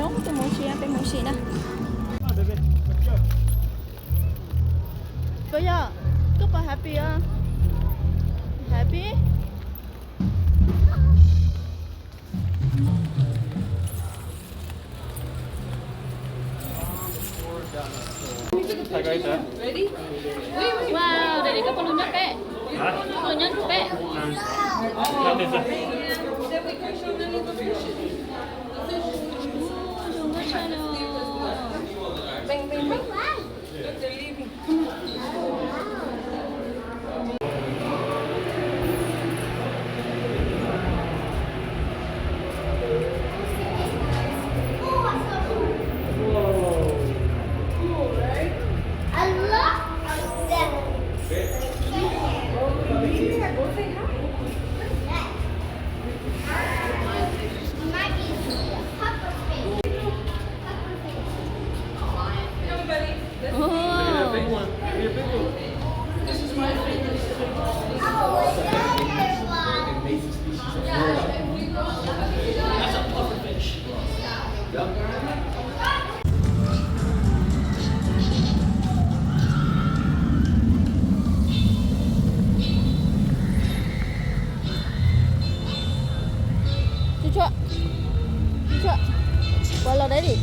giống tôi muốn xí bên muốn xí nè bây giờ cứ phải happy à happy Ready? wow đây các con nhóc bé con nhóc bé Bang, bang, bang. Chưa qua lò đấy đi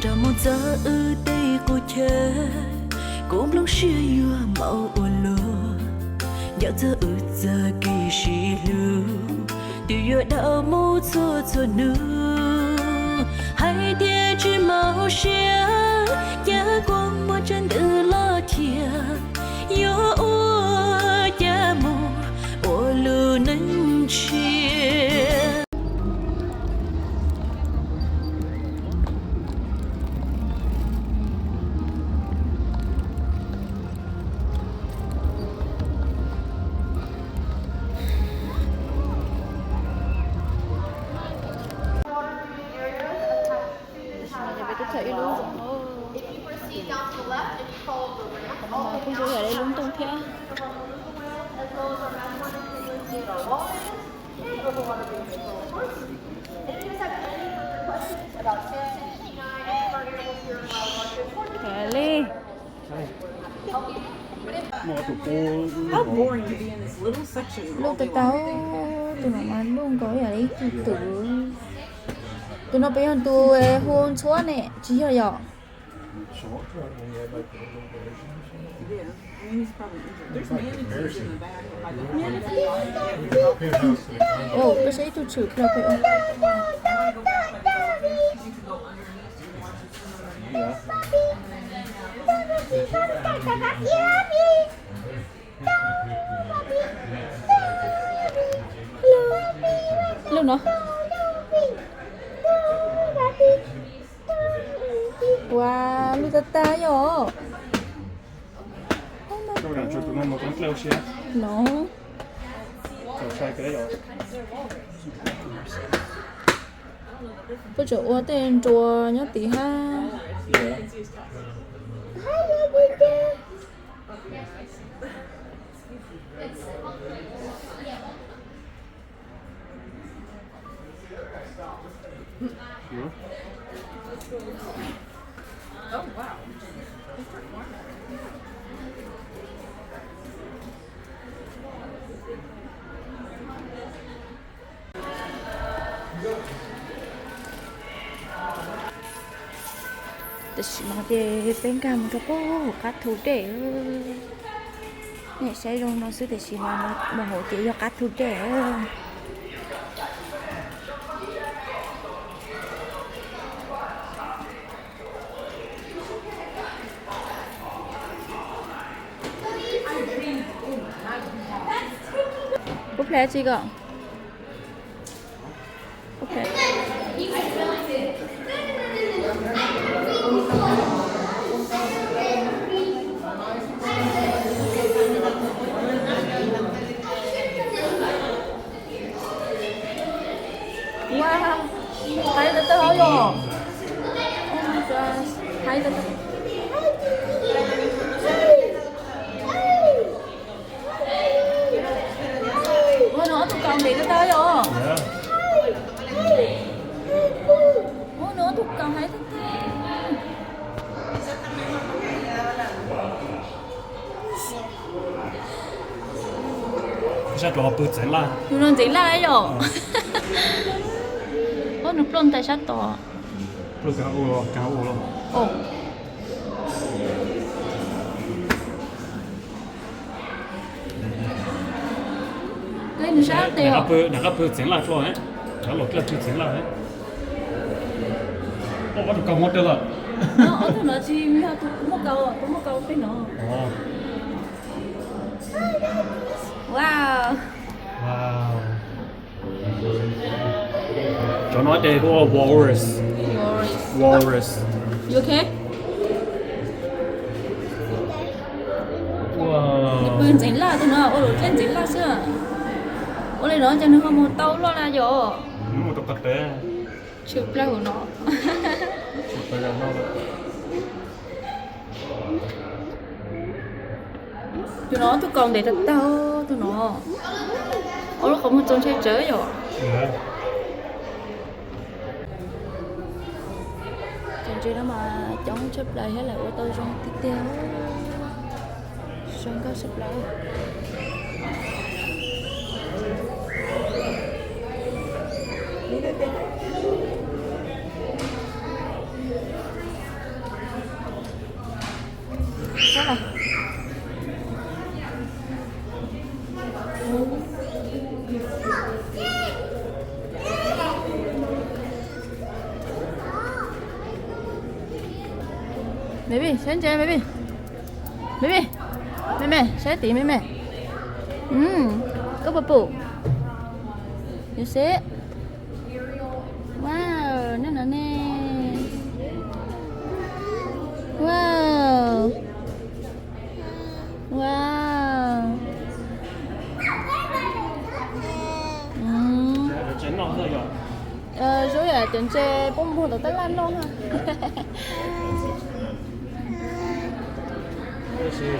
Trong một giờ ở đây cô chờ cũng lúc xưa yêu màu ôn lúa nhớ giờ ở giờ kỳ sĩ lưu từ giờ đau mâu cho nữ hai tia chỉ màu xia giá quang một chân tự lo thiệt yo ua giá mù ô lưu nâng chia chạy luôn mà không có ở đây lung tung thế Kelly How boring to be in this little section. lúc tao tụi nó ăn luôn có ở đây tụi nó bây giờ tụi hôn chúa nè chỉ là nhỏ Yeah, I mean, he's probably injured. There's mannequins in the back. ồ tôi sẽ tụi chửi là phải hello nó wow lu tata yo Đâu là tụi mình một con leo xe. nó Rồi sai cái đấy rồi. bây giờ qua tên chùa nhớ tí ha Oh, wow.私まで勉強もとこかとでねsẽ rong nó sẽ để xí mà hỗ trợ cho các thứ trẻ búp lé gì cơ búp lé hay thật. Ủa nó tụi con đi tới rồi. Ủa nó tụi con hay thật. Sẽ cho bự chén là. Tụi nó chỉ lại rồi. Ủa nó plon tại sao to? Bự cá u lo. Ồ. Cái nó sao tiêu? Nãy bự chén là cho ấy. Nãy lột cái bự chén là ấy. Bắt được câu mất rồi. Nó tụi nó chỉ cũng một câu cái nó. Wow. Wow. Cho nói đây có walrus. Walrus. You okay? Wow.ปืนchính là tụi nó, ôi trên chính là xưa. Ôi này nó cho nó không một tàu lo là rồi. Một tập tế. Chụp lại của nó. Phải là nó. Tụi còn để thật tao tụi nó. Ôi nó không một trong chơi chớ rồi. Chẳng chơi đó mà chống chụp lại hay là ô tô trong tiếp theo. Xong có chụp lại. Đó là baby, sen chơi baby. Baby. Mẹ, sẽ tí mẹ. Có bắp bù. You see? Wow, nó nè. Wow. Wow. Chén nó thôi rồi. Rồi à, tiền chơi bông bông tới lan luôn ha.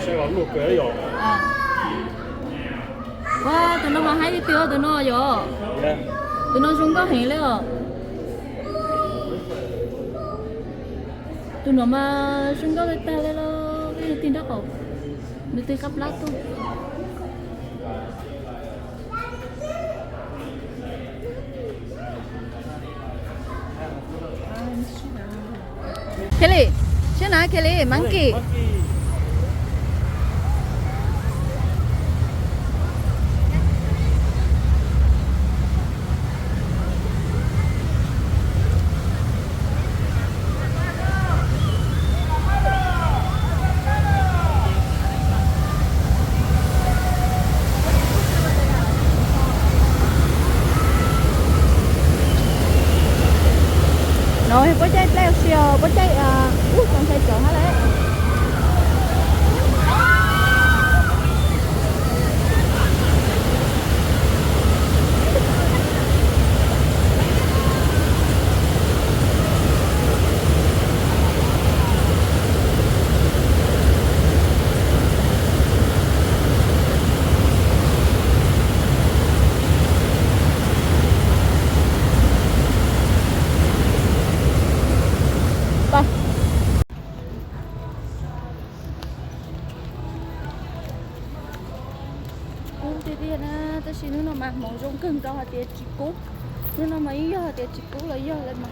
Sẽ có luộc cái rồi. Wow, tụi nó mà hay đi tiêu tụi nó rồi. Tụi nó xuống có hình rồi. Tụi nó mà xuống có ta lên lo cái tin đó không? Nó tin cắp lát thôi. Kelly, chứ nào Kelly, monkey. Rồi bố chạy leo xìa, bố chạy con chạy chở hết đấy. Nó mà màu rong cưng cho hạt tiệt chỉ cú, nó mà ý hạt tiệt chỉ cú là ý lên mà,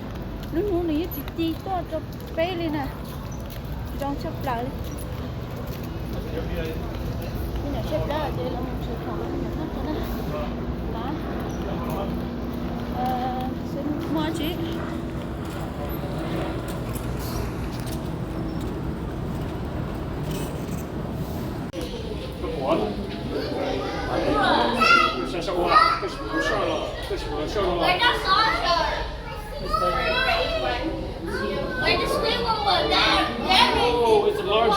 nó này chỉ chi to cho bé lên nè, trong chấp lại, cái nhà xếp ra đây là một sự khó cho nó, đó, xin mua chị. Where the saucer? Where the squid one was? There Oh, it's a large.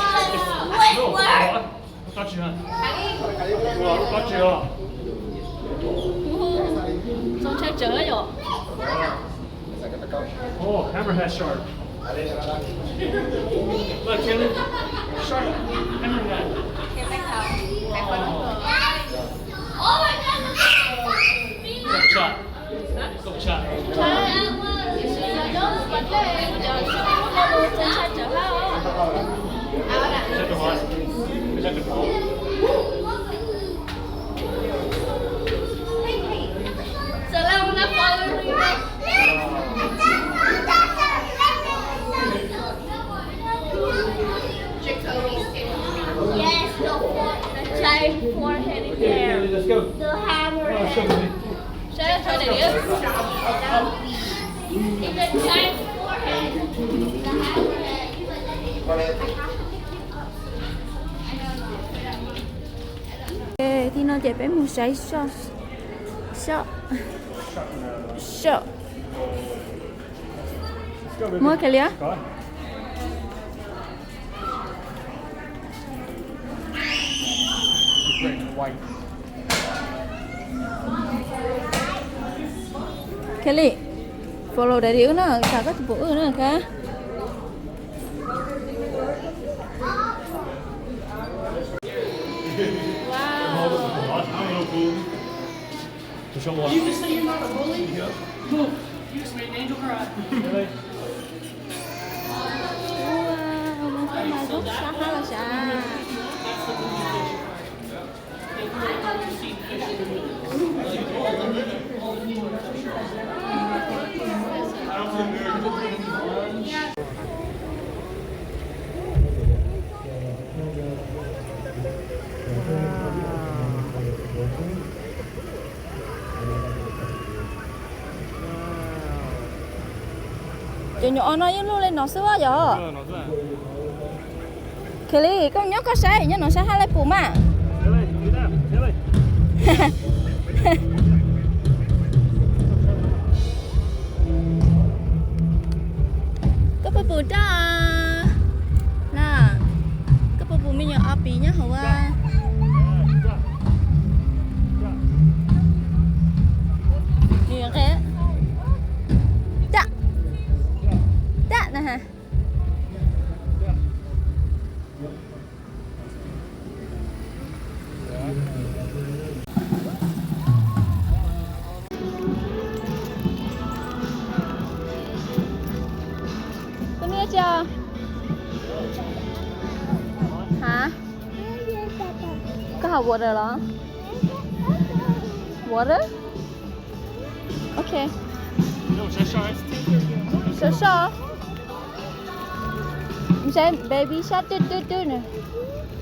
Squidward. Bắt chưa? Wow, bắt chưa? Xong chơi chớ rồi. Oh, hammerhead shark. Look, Kelly. Shark. Come here, guys. Oh my God. Go shot. Go shot. Check the horse. Check the ball. So now I'm not following you. Yes, the giant forehead in there. Let's go. The hammer. Show me. Show us what it is. It's a giant forehead. The hammerhead. Okay, thì nó đẹp một giấy short. Mua cái liếc. Có. White. Kelly, follow dari una, kakak tipu una kah? To show what? You just say you're not a bully? Yeah. Cool. You just made an angel cry. Really? Wow, macam macam sah lah sah. Chị nhỏ nó luôn lên nó xưa giờ. Nó rất là. Kelly, con nhớ có sai nhớ nó sai hai lấy phụ mà. Kelly, do that. Kelly. Có phụ phụ cho. Nè. Có phụ phụ mình nhớ api nhá hả wa. Nè cái. Dạ. Dạ nè hả. Con nghe chưa? Hả? Có học water đó? Water? Okay. No, shark. So. Mình xem baby shark tu nè.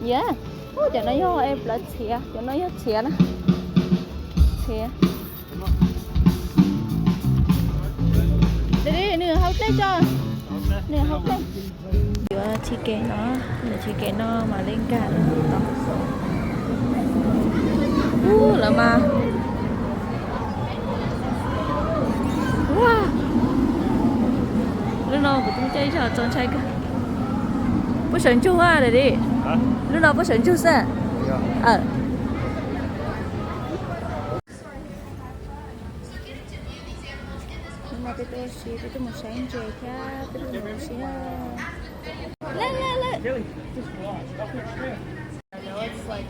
Yeah. Ôi cho nó vô em là xìa, cho nó vô xìa nè. Xìa. Đi nè học lên cho. Nè học lên. Chị kể nó mà lên cả nó là mà. Wow. Lúc nào cũng chơi trò trốn chạy cơ. Bố sẵn chú hoa rồi đi. Hả? Lúc nào bố sẵn chú sao? Nhưng mà tôi xí tôi một sáng chơi khác, tôi một xí lên. Kelly, just watch. I know it's like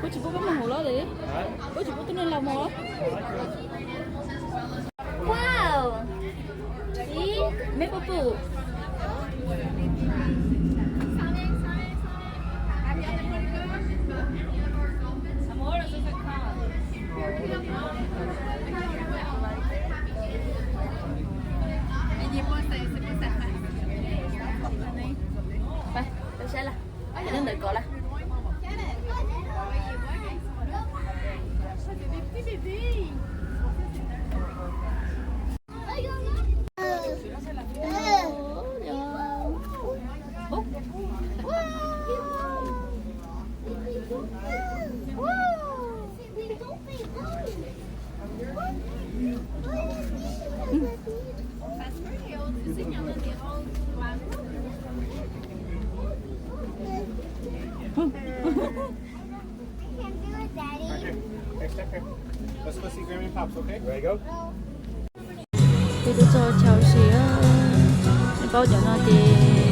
bố chỉ bố có một hồ đó đi. Bố chỉ bố tôi nên làm hồ đó. Wow. See? Mấy bố bố.ไป, tôi sẽ là. Đừng đợi cậu là. Let's go see Grammy Pops, okay? There you go. thì tôi cho cháu xí bao giờ nó thì